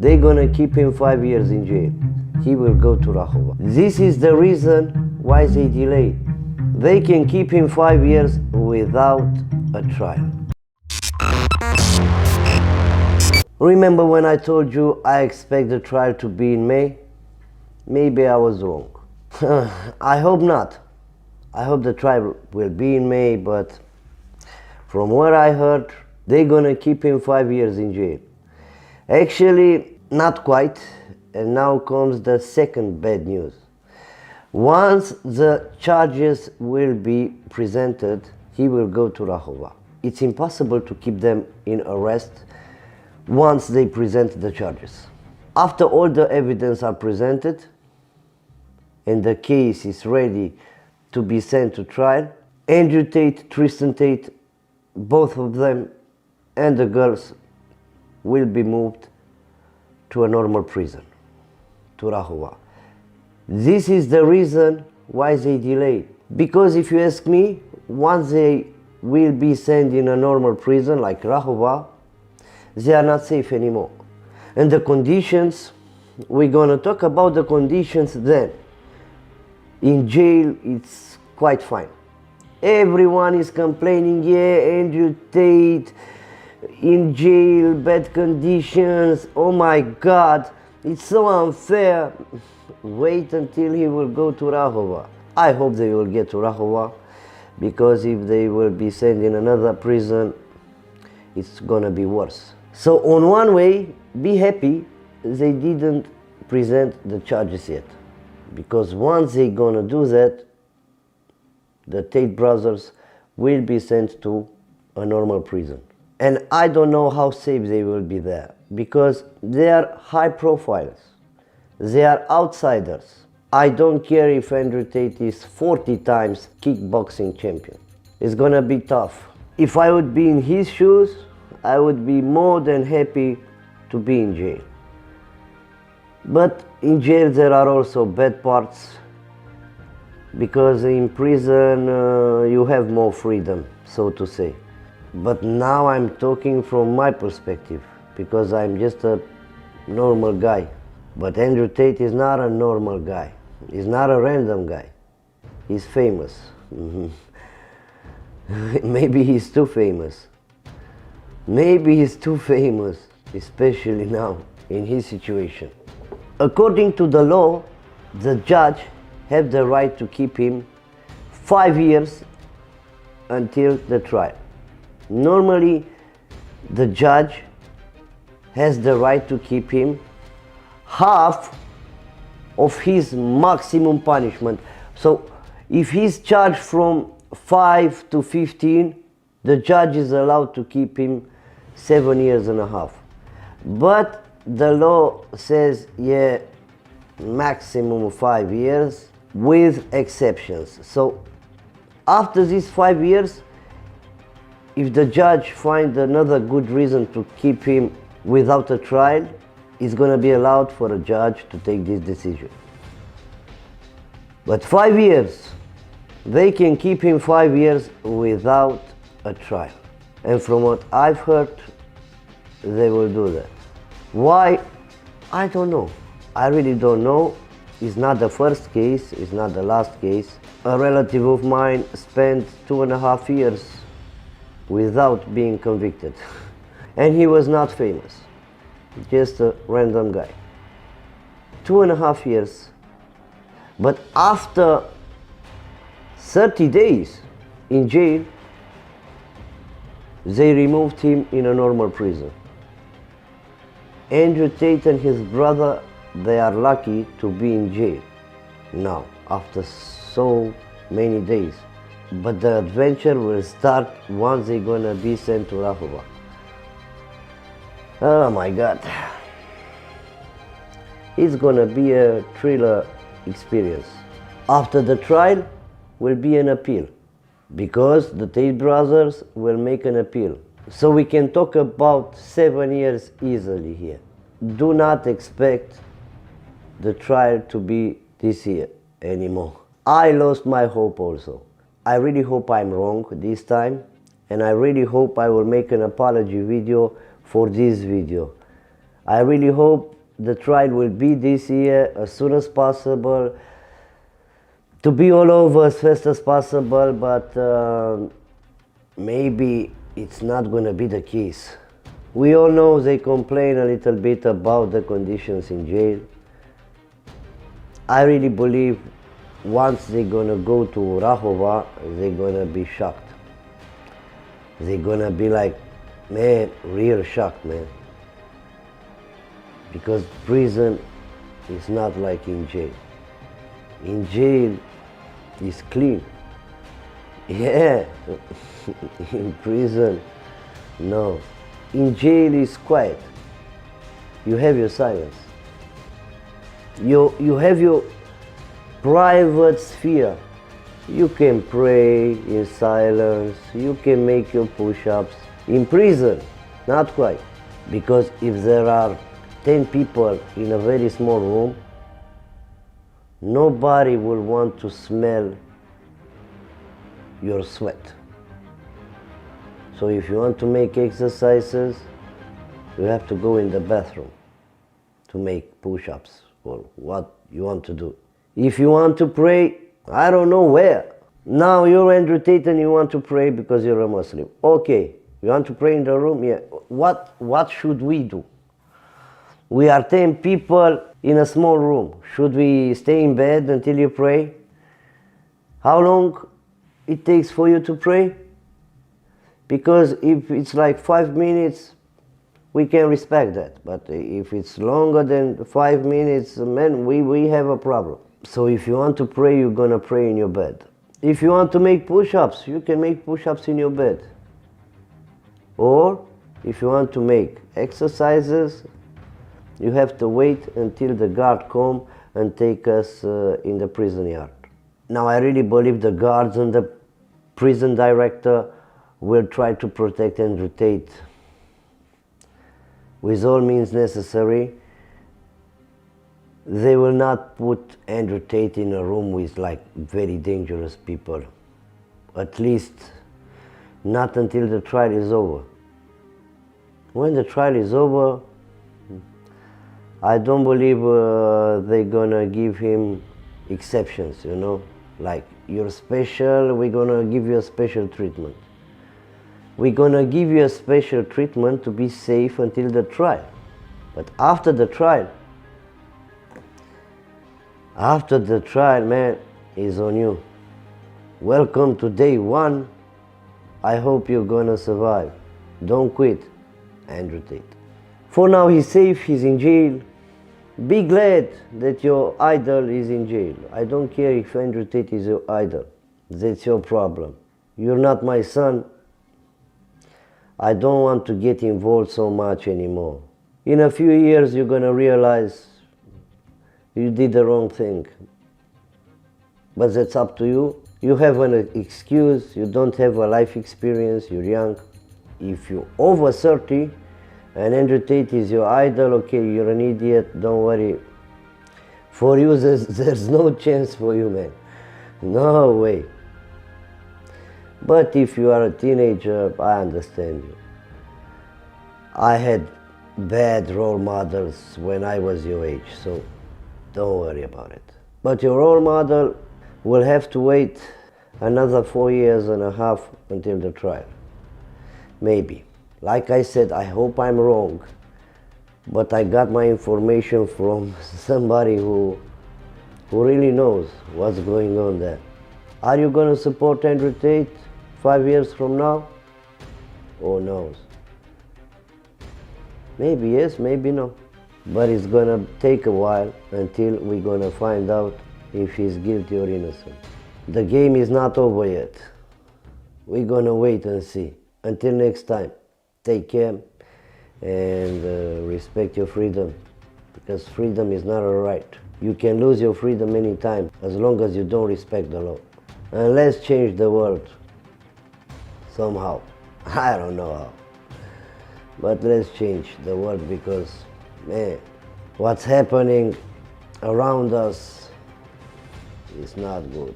They're gonna keep him 5 years in jail. He will go to Rahova. This is the reason why they delay. They can keep him 5 years without a trial. Remember when I told you I expect the trial to be in May? Maybe I was wrong. I hope not. I hope the trial will be in May, but from what I heard, they're gonna keep him 5 years in jail. Actually, not quite, and now comes the second bad news. Once the charges will be presented, he will go to Rahova. It's impossible to keep them in arrest once they present the charges. After all the evidence are presented and the case is ready to be sent to trial, Andrew Tate, Tristan Tate, both of them and the girls will be moved to a normal prison, to Rahova. This is the reason why they delay. Because if you ask me, once they will be sent in a normal prison like Rahova, they are not safe anymore. And the conditions, we're gonna talk about the conditions then. In jail, it's quite fine. Everyone is complaining, yeah, Andrew Tate in jail, bad conditions, oh my God, it's so unfair. Wait until he will go to Rahova. I hope they will get to Rahova, because if they will be sent in another prison, it's gonna be worse. So on one way, be happy they didn't present the charges yet, because once they're gonna do that, the Tate brothers will be sent to a normal prison. And I don't know how safe they will be there, because they are high profiles. They are outsiders. I don't care if Andrew Tate is 40 times kickboxing champion. It's gonna be tough. If I would be in his shoes, I would be more than happy to be in jail. But in jail there are also bad parts, because in prison you have more freedom, so to say. But now I'm talking from my perspective, because I'm just a normal guy. But Andrew Tate is not a normal guy. He's not a random guy. He's famous. Maybe he's too famous. Maybe he's too famous, especially now, in his situation. According to the law, the judge has the right to keep him 5 years until the trial. Normally, the judge has the right to keep him half of his maximum punishment. So if he's charged from 5 to 15, the judge is allowed to keep him 7 years and a half. But the law says, yeah, maximum 5 years with exceptions. So after these 5 years, if the judge finds another good reason to keep him without a trial, it's going to be allowed for a judge to take this decision. But 5 years, they can keep him 5 years without a trial. And from what I've heard, they will do that. Why? I don't know. I really don't know. It's not the first case, it's not the last case. A relative of mine spent 2.5 years without being convicted. And he was not famous, just a random guy. 2.5 years. But after 30 days in jail, they removed him in a normal prison. Andrew Tate and his brother, they are lucky to be in jail now, after so many days. But the adventure will start once they're gonna be sent to Rahova. Oh my God. It's gonna be a thriller experience. After the trial will be an appeal, because the Tate brothers will make an appeal. So we can talk about 7 years easily here. Do not expect the trial to be this year anymore. I lost my hope also. I really hope I'm wrong this time, and I really hope I will make an apology video for this video. I really hope the trial will be this year as soon as possible, to be all over as fast as possible, but maybe it's not going to be the case. We all know they complain a little bit about the conditions in jail. I really believe once they're going to go to Rahova, they're going to be shocked. They're going to be like, man, real shocked, man. Because prison is not like in jail. In jail, it's clean. Yeah, in prison, no. In jail, it's quiet. You have your silence. You have your private sphere. You can pray in silence. You can make your push-ups. In prison, not quite. Because if there are 10 people in a very small room, nobody will want to smell your sweat. So if you want to make exercises, you have to go in the bathroom to make push-ups or what you want to do. If you want to pray, I don't know where. Now you're Andrew Tate and you want to pray because you're a Muslim. Okay, you want to pray in the room? Yeah. What should we do? We are 10 people in a small room. Should we stay in bed until you pray? How long it takes for you to pray? Because if it's like 5 minutes, we can respect that. But if it's longer than 5 minutes, man, we have a problem. So if you want to pray, you're gonna pray in your bed. If you want to make push-ups, you can make push-ups in your bed. Or if you want to make exercises, you have to wait until the guard come and take us in the prison yard. Now I really believe the guards and the prison director will try to protect Andrew Tate with all means necessary. They will not put Andrew Tate in a room with like very dangerous people. At least not until the trial is over. When the trial is over, I don't believe they're gonna give him exceptions, you know, like you're special, we're gonna give you a special treatment. We're gonna give you a special treatment to be safe until the trial. But after the trial, man, is on you. Welcome to day one. I hope you're gonna survive. Don't quit, Andrew Tate. For now, he's safe, he's in jail. Be glad that your idol is in jail. I don't care if Andrew Tate is your idol. That's your problem. You're not my son. I don't want to get involved so much anymore. In a few years, you're gonna realize you did the wrong thing. But that's up to you. You have an excuse, you don't have a life experience, you're young. If you're over 30, and Andrew Tate is your idol, okay, you're an idiot, don't worry. For you, there's no chance for you, man. No way. But if you are a teenager, I understand you. I had bad role models when I was your age, so don't worry about it. But your role model will have to wait another 4.5 years until the trial. Maybe. Like I said, I hope I'm wrong, but I got my information from somebody who really knows what's going on there. Are you going to support Andrew Tate 5 years from now? Who knows? Maybe yes, maybe no. But it's going to take a while until we're going to find out if he's guilty or innocent. The game is not over yet. We're going to wait and see. Until next time. Take care and respect your freedom, because freedom is not a right. You can lose your freedom anytime as long as you don't respect the law. And let's change the world somehow. I don't know how, but let's change the world because, man, what's happening around us is not good.